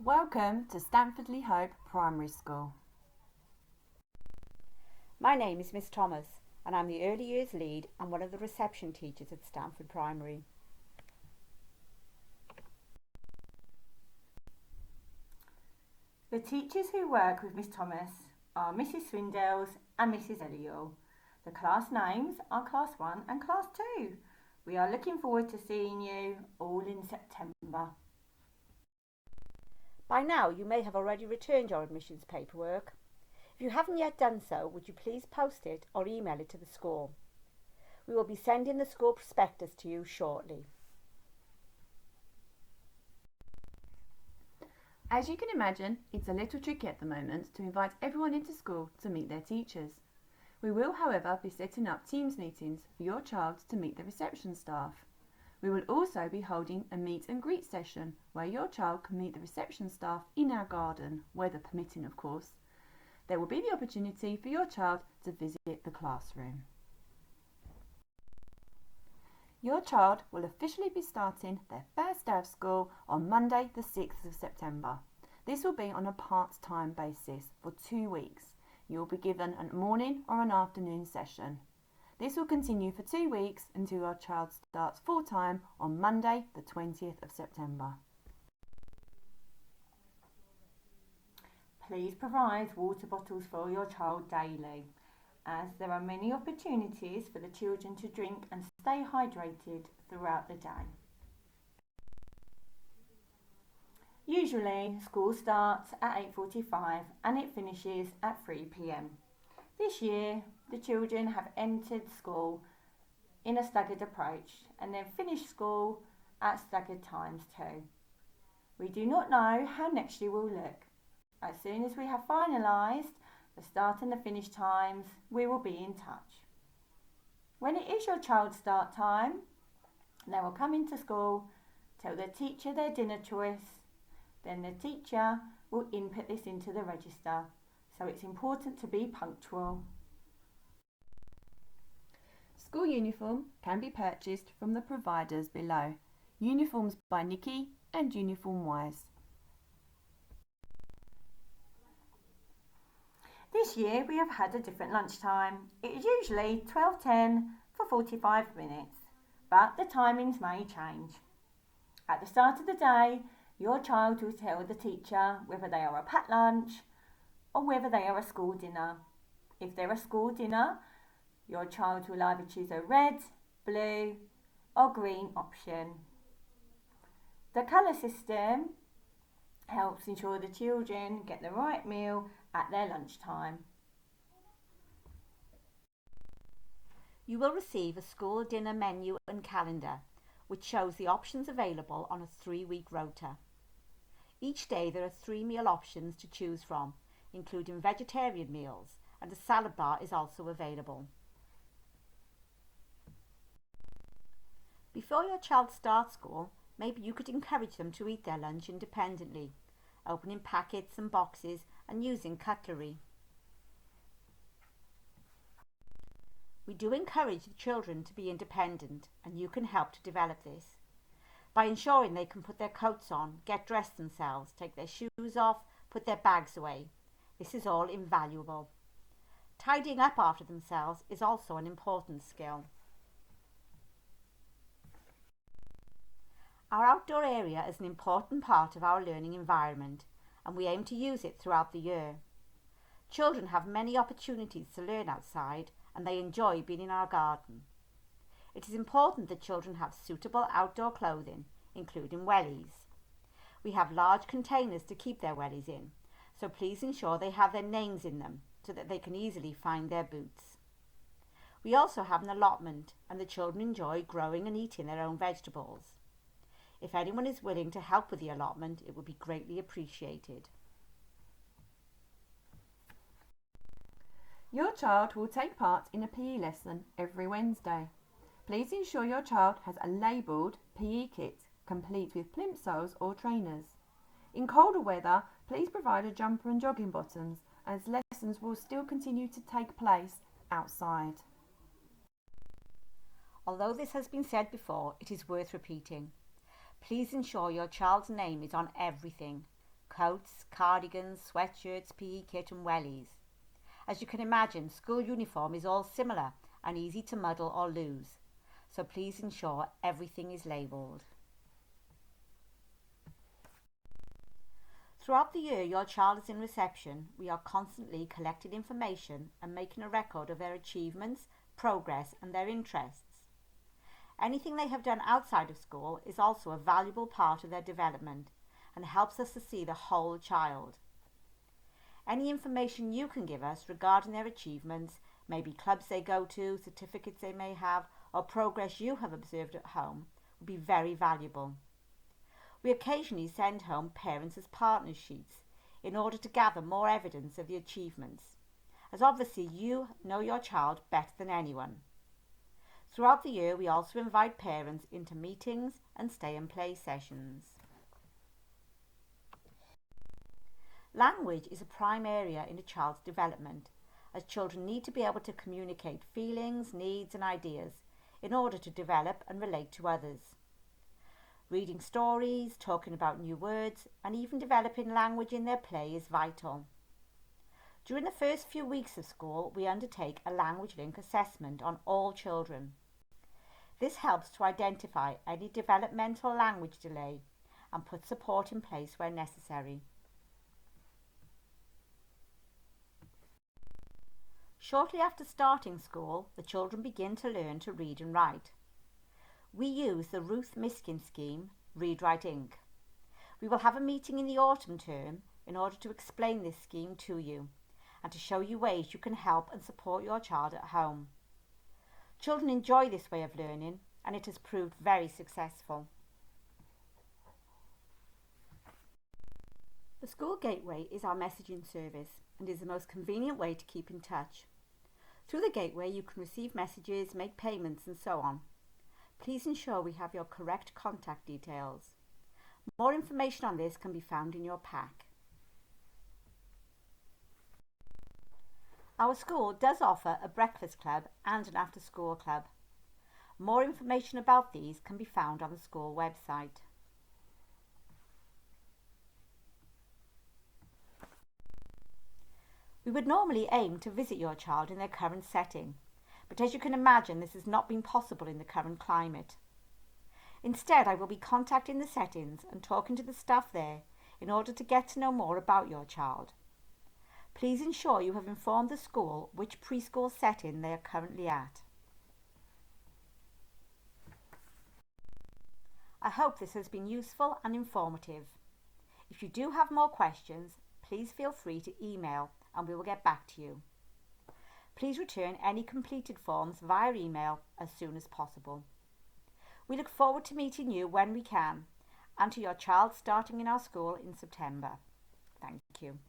Welcome to Stanford Le Hope Primary School. My name is Miss Thomas and I'm the Early Years Lead and one of the reception teachers at Stanford Primary. The teachers who work with Miss Thomas are Mrs Swindles and Mrs Eliel. The class names are Class 1 and Class 2. We are looking forward to seeing you all in September. By now you may have already returned your admissions paperwork. If you haven't yet done so, would you please post it or email it to the school? We will be sending the school prospectus to you shortly. As you can imagine, it's a little tricky at the moment to invite everyone into school to meet their teachers. We will, however, be setting up Teams meetings for your child to meet the reception staff. We will also be holding a meet and greet session where your child can meet the reception staff in our garden, weather permitting of course. There will be the opportunity for your child to visit the classroom. Your child will officially be starting their first day of school on Monday the 6th of September. This will be on a part-time basis for 2 weeks. You will be given a morning or an afternoon session. This will continue for 2 weeks until your child starts full-time on Monday the 20th of September. Please provide water bottles for your child daily, as there are many opportunities for the children to drink and stay hydrated throughout the day. Usually, school starts at 8:45 and it finishes at 3 p.m. This year, the children have entered school in a staggered approach and then finished school at staggered times too. We do not know how next year will look. As soon as we have finalised the start and the finish times, we will be in touch. When it is your child's start time, they will come into school, tell their teacher their dinner choice, then the teacher will input this into the register, so it's important to be punctual. School uniform can be purchased from the providers below. Uniforms by Nikki and Uniform Wise. This year we have had a different lunchtime. It is usually 12:10 for 45 minutes, but the timings may change. At the start of the day, your child will tell the teacher whether they are a packed lunch or whether they are a school dinner. If they're a school dinner, your child will either choose a red, blue or green option. The colour system helps ensure the children get the right meal at their lunchtime. You will receive a school dinner menu and calendar, which shows the options available on a 3-week rota. Each day there are 3 meal options to choose from, including vegetarian meals, and a salad bar is also available. Before your child starts school, maybe you could encourage them to eat their lunch independently, opening packets and boxes and using cutlery. We do encourage the children to be independent, and you can help to develop this by ensuring they can put their coats on, get dressed themselves, take their shoes off, put their bags away. This is all invaluable. Tidying up after themselves is also an important skill. Our outdoor area is an important part of our learning environment, and we aim to use it throughout the year. Children have many opportunities to learn outside, and they enjoy being in our garden. It is important that children have suitable outdoor clothing, including wellies. We have large containers to keep their wellies in, so please ensure they have their names in them so that they can easily find their boots. We also have an allotment, and the children enjoy growing and eating their own vegetables. If anyone is willing to help with the allotment, it would be greatly appreciated. Your child will take part in a PE lesson every Wednesday. Please ensure your child has a labelled PE kit, complete with plimsolls or trainers. In colder weather, please provide a jumper and jogging bottoms, as lessons will still continue to take place outside. Although this has been said before, it is worth repeating. Please ensure your child's name is on everything. coats, cardigans, sweatshirts, PE kit and wellies. As you can imagine, school uniform is all similar and easy to muddle or lose, so please ensure everything is labelled. Throughout the year your child is in reception, we are constantly collecting information and making a record of their achievements, progress and their interests. Anything they have done outside of school is also a valuable part of their development and helps us to see the whole child. Any information you can give us regarding their achievements, maybe clubs they go to, certificates they may have, or progress you have observed at home, would be very valuable. We occasionally send home parents as partners sheets in order to gather more evidence of the achievements, as obviously you know your child better than anyone. Throughout the year we also invite parents into meetings and stay and play sessions. Language is a prime area in a child's development, as children need to be able to communicate feelings, needs and ideas in order to develop and relate to others. Reading stories, talking about new words and even developing language in their play is vital. During the first few weeks of school we undertake a language link assessment on all children. This helps to identify any developmental language delay and put support in place where necessary. Shortly after starting school, the children begin to learn to read and write. We use the Ruth Miskin scheme, Read Write Inc. We will have a meeting in the autumn term in order to explain this scheme to you and to show you ways you can help and support your child at home. Children enjoy this way of learning and it has proved very successful. The School Gateway is our messaging service and is the most convenient way to keep in touch. Through the Gateway you can receive messages, make payments and so on. Please ensure we have your correct contact details. More information on this can be found in your pack. Our school does offer a breakfast club and an after-school club. More information about these can be found on the school website. We would normally aim to visit your child in their current setting, but as you can imagine this has not been possible in the current climate. Instead, I will be contacting the settings and talking to the staff there in order to get to know more about your child. Please ensure you have informed the school which preschool setting they are currently at. I hope this has been useful and informative. If you do have more questions, please feel free to email and we will get back to you. Please return any completed forms via email as soon as possible. We look forward to meeting you when we can and to your child starting in our school in September. Thank you.